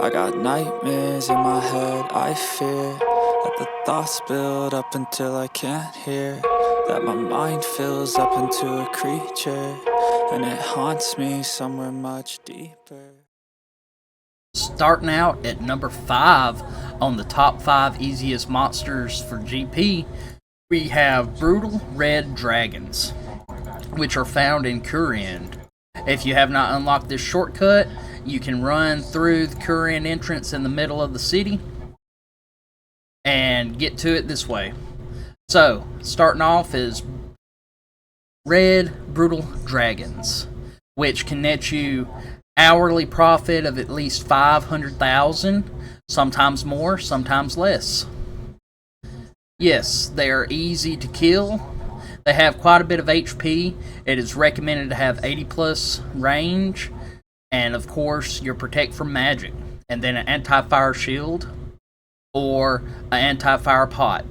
I got nightmares in my head, I fear that the thoughts build up until I can't hear, that my mind fills up into a creature, and it haunts me somewhere much deeper. Starting out at number 5 on the top 5 easiest monsters for GP, we have Brutal Red Dragons, which are found in Kurend. If you have not unlocked this shortcut, you can run through the Kurend entrance in the middle of the city and get to it this way. So, starting off is Red Brutal Dragons, which can net you hourly profit of at least 500,000, sometimes more, sometimes less. Yes, they are easy to kill. They have quite a bit of HP. It is recommended to have 80 plus range, and of course your protect from magic, and then an anti-fire shield or an anti-fire pot.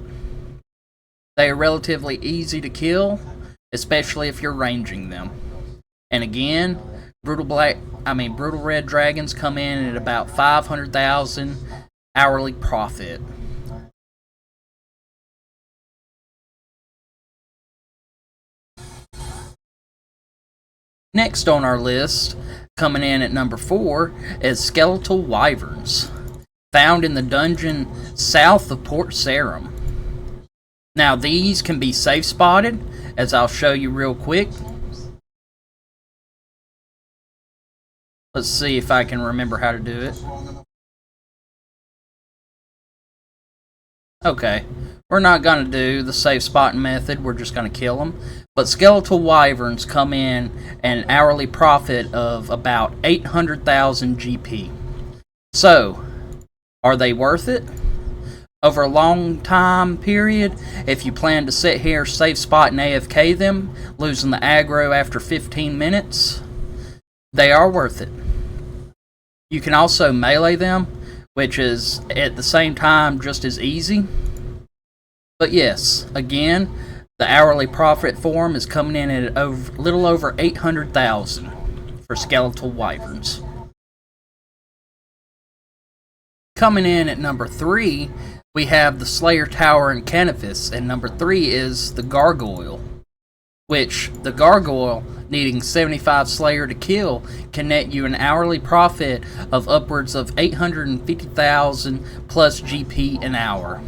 They are relatively easy to kill, especially if you're ranging them. And again, Brutal Red Dragons come in at about 500,000 hourly profit. Next on our list, coming in at number 4, is Skeletal Wyverns, found in the dungeon south of Port Sarim. Now these can be safe spotted, as I'll show you real quick. Let's see if I can remember how to do it. Okay, we're not going to do the safe spotting method, we're just going to kill them. But Skeletal Wyverns come in an hourly profit of about 800,000 GP. So, are they worth it? Over a long time period, if you plan to sit here, safe spot and AFK them, losing the aggro after 15 minutes, they are worth it. You can also melee them, which is at the same time just as easy. But yes, again, the hourly profit for them is coming in at a little over 800,000 for Skeletal Wyverns. Coming in at number 3, we have the Slayer Tower in Canifis, and number 3 is the Gargoyle, which the Gargoyle, needing 75 Slayer to kill, can net you an hourly profit of upwards of 850,000 plus GP an hour.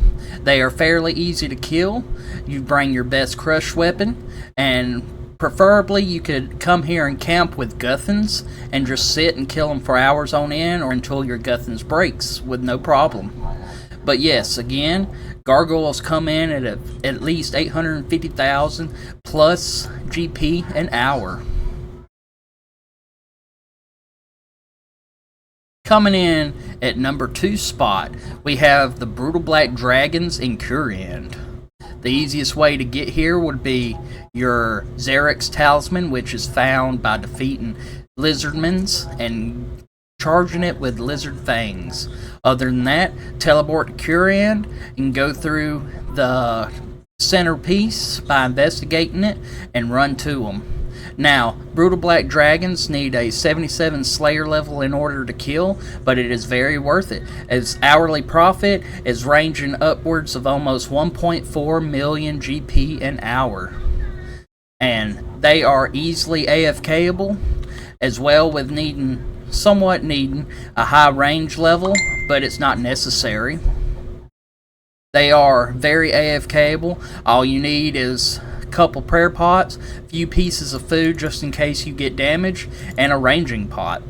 They are fairly easy to kill. You bring your best crush weapon, and preferably you could come here and camp with Guthans and just sit and kill them for hours on end or until your Guthans breaks with no problem. But yes, again, Gargoyles come in at least 850,000 plus GP an hour. Coming in at number 2 spot, we have the Brutal Black Dragons in Kurend. The easiest way to get here would be your Xerix Talisman, which is found by defeating Lizardmans and charging it with lizard fangs. Other than that, teleport to Kurend and go through the centerpiece by investigating it and run to them. Now, Brutal Black Dragons need a 77 Slayer level in order to kill, but it is very worth it, as hourly profit is ranging upwards of almost 1.4 million GP an hour. And they are easily AFKable, as well with somewhat needing a high range level, but it's not necessary. They are very AFKable. All you need is a couple prayer pots, a few pieces of food just in case you get damaged, and a ranging pot.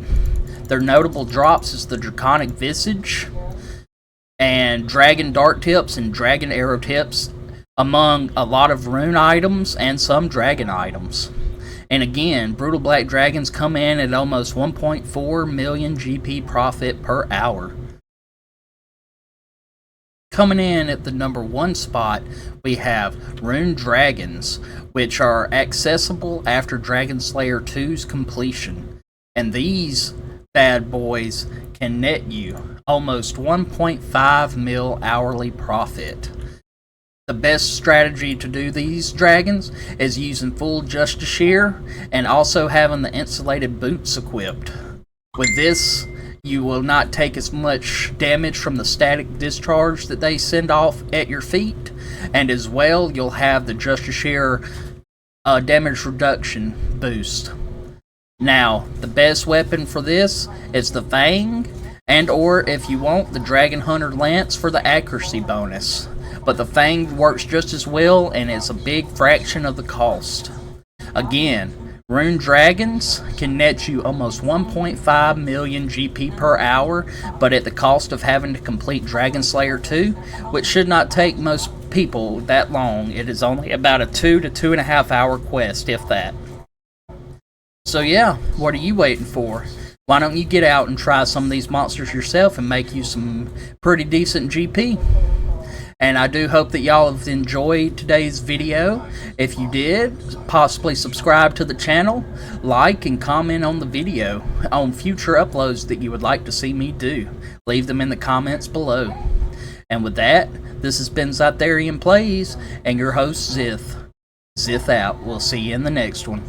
Their notable drops is the Draconic Visage and Dragon Dart Tips and Dragon Arrow Tips, among a lot of rune items and some dragon items. And again, Brutal Black Dragons come in at almost 1.4 million GP profit per hour. Coming in at the number 1 spot, we have Rune Dragons, which are accessible after Dragon Slayer 2's completion. And these bad boys can net you almost 1.5 mil hourly profit. The best strategy to do these dragons is using full Justice Shear and also having the insulated boots equipped. With this, You will not take as much damage from the static discharge that they send off at your feet, and as well, you'll have the Justiciar damage reduction boost. Now, the best weapon for this is the Fang, and or if you want, the Dragon Hunter Lance for the accuracy bonus. But the Fang works just as well, and it's a big fraction of the cost. Again, Rune Dragons can net you almost 1.5 million GP per hour, but at the cost of having to complete Dragon Slayer 2, which should not take most people that long. It is only about a 2 to 2.5 hour quest, if that. So yeah, what are you waiting for? Why don't you get out and try some of these monsters yourself and make you some pretty decent GP? And I do hope that y'all have enjoyed today's video. If you did, possibly subscribe to the channel, like and comment on the video on future uploads that you would like to see me do. Leave them in the comments below. And with that, this has been Zytharian Plays and your host Zith. Zith out. We'll see you in the next one.